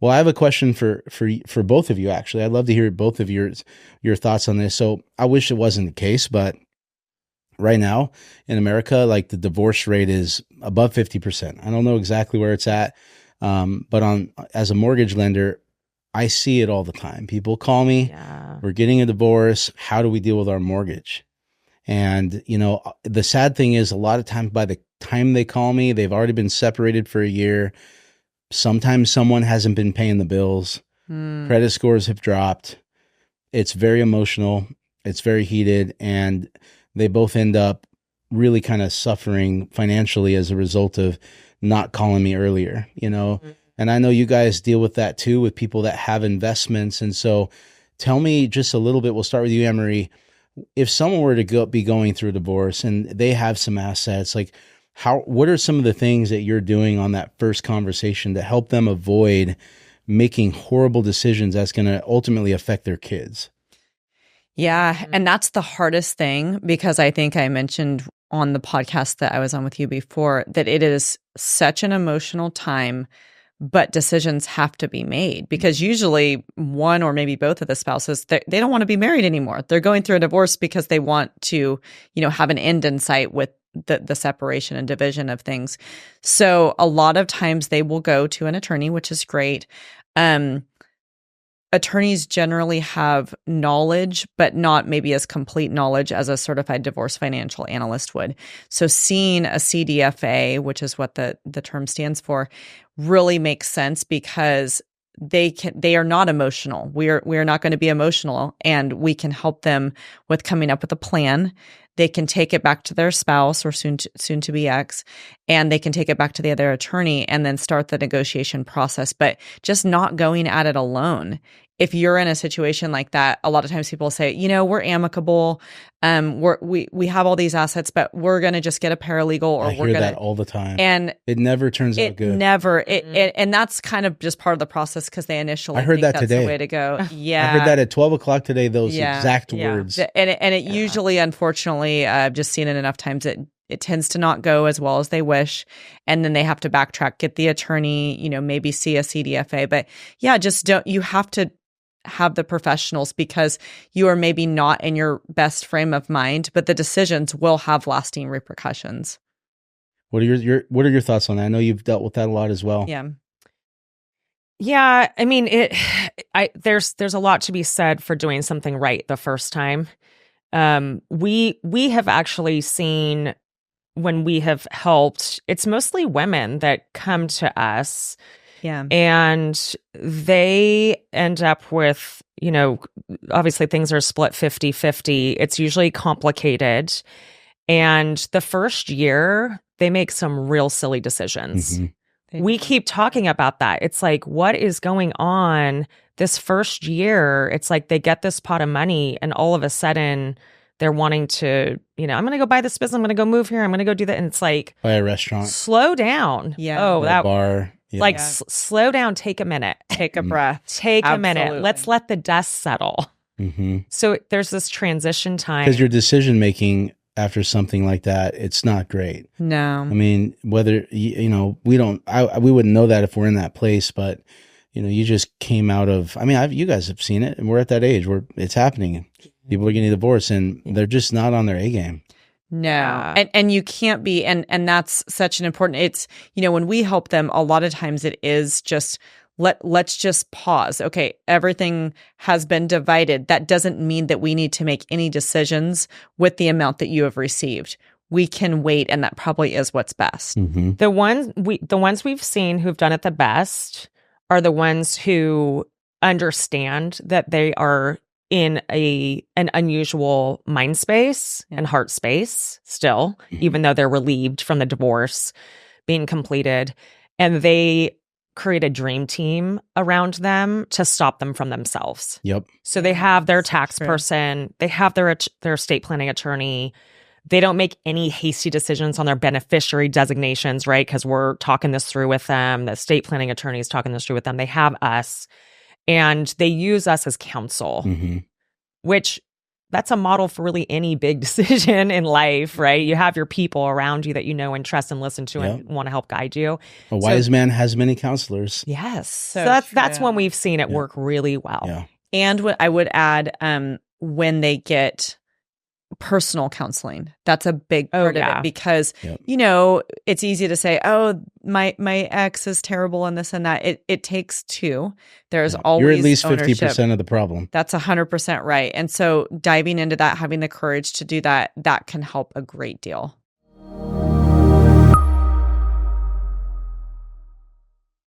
Well, I have a question for both of you, actually. I'd love to hear both of your thoughts on this. So I wish it wasn't the case, but right now in America, like the divorce rate is above 50%. I don't know exactly where it's at. But as a mortgage lender, I see it all the time. People call me, we're getting a divorce. How do we deal with our mortgage? And, the sad thing is a lot of times by the time they call me, they've already been separated for a year. Sometimes someone hasn't been paying the bills. Credit scores have dropped. It's very emotional. It's very heated. And they both end up really kind of suffering financially as a result of not calling me earlier, And I know you guys deal with that too, with people that have investments. And so tell me just a little bit, we'll start with you, Emery. If someone were to be going through a divorce and they have some assets, like what are some of the things that you're doing on that first conversation to help them avoid making horrible decisions that's going to ultimately affect their kids? Yeah. And that's the hardest thing, because I think I mentioned on the podcast that I was on with you before that it is such an emotional time, but decisions have to be made, because usually one or maybe both of the spouses, they don't want to be married anymore. They're going through a divorce because they want to, have an end in sight with the separation and division of things. So a lot of times they will go to an attorney, which is great. Attorneys generally have knowledge, but not maybe as complete knowledge as a certified divorce financial analyst would. So seeing a CDFA, which is what the term stands for, really makes sense, because they are not emotional. We are not going to be emotional, and we can help them with coming up with a plan. They can take it back to their spouse or soon to be ex, and they can take it back to the other attorney and then start the negotiation process, but just not going at it alone. If you're in a situation like that, a lot of times people say, we're amicable. We have all these assets, but we're going to just get a paralegal, or I hear that all the time. And it never turns out good. And that's kind of just part of the process, because they initially I heard think that that's today. the way to go. Yeah. I heard that at 12 o'clock today, those exact words. And it usually, unfortunately, I've just seen it enough times, it tends to not go as well as they wish. And then they have to backtrack, get the attorney, maybe see a CDFA. But you have to have the professionals, because you are maybe not in your best frame of mind, but the decisions will have lasting repercussions. What are your thoughts on that? I know you've dealt with that a lot as well. Yeah. I mean, there's a lot to be said for doing something right the first time. We have actually seen, when we have helped, it's mostly women that come to us. Yeah. And they end up with, obviously things are split 50-50. It's usually complicated. And the first year, they make some real silly decisions. Mm-hmm. We keep talking about that. It's like, what is going on this first year? It's like they get this pot of money, and all of a sudden they're wanting to, I'm going to go buy this business. I'm going to go move here. I'm going to go do that. And it's like, buy a restaurant. Slow down. Yeah. Oh, that bar. Yeah. Like, slow down, take a minute. Take a breath. Take a minute. Let's let the dust settle. Mm-hmm. So there's this transition time. Because your decision making after something like that, it's not great. No. I mean, whether, we wouldn't know that if we're in that place, but, you just came out of, you guys have seen it, and we're at that age where it's happening. People are getting divorced, and they're just not on their A game. No. And you can't be, and that's such an important, it's, when we help them, a lot of times it is just, let's just pause. Okay, everything has been divided. That doesn't mean that we need to make any decisions with the amount that you have received. We can wait, and that probably is what's best. Mm-hmm. The ones we've seen who've done it the best are the ones who understand that they are in an unusual mind space and heart space still, even though they're relieved from the divorce being completed. And they create a dream team around them to stop them from themselves. Yep. So they have their tax person, they have their estate planning attorney. They don't make any hasty decisions on their beneficiary designations, right? Because we're talking this through with them. The estate planning attorney is talking this through with them. They have us. And they use us as counsel, which that's a model for really any big decision in life, right? You have your people around you that you know and trust and listen to and want to help guide you. A wise man has many counselors. Yes. So that's when we've seen it work really well. Yeah. And what I would add, when they get personal counseling, that's a big part of it, because you know, it's easy to say, oh, my ex is terrible and this and that. It takes two. There's always you're at least ownership. 50% of the problem. That's 100% right. And so diving into that, having the courage to do that, that can help a great deal.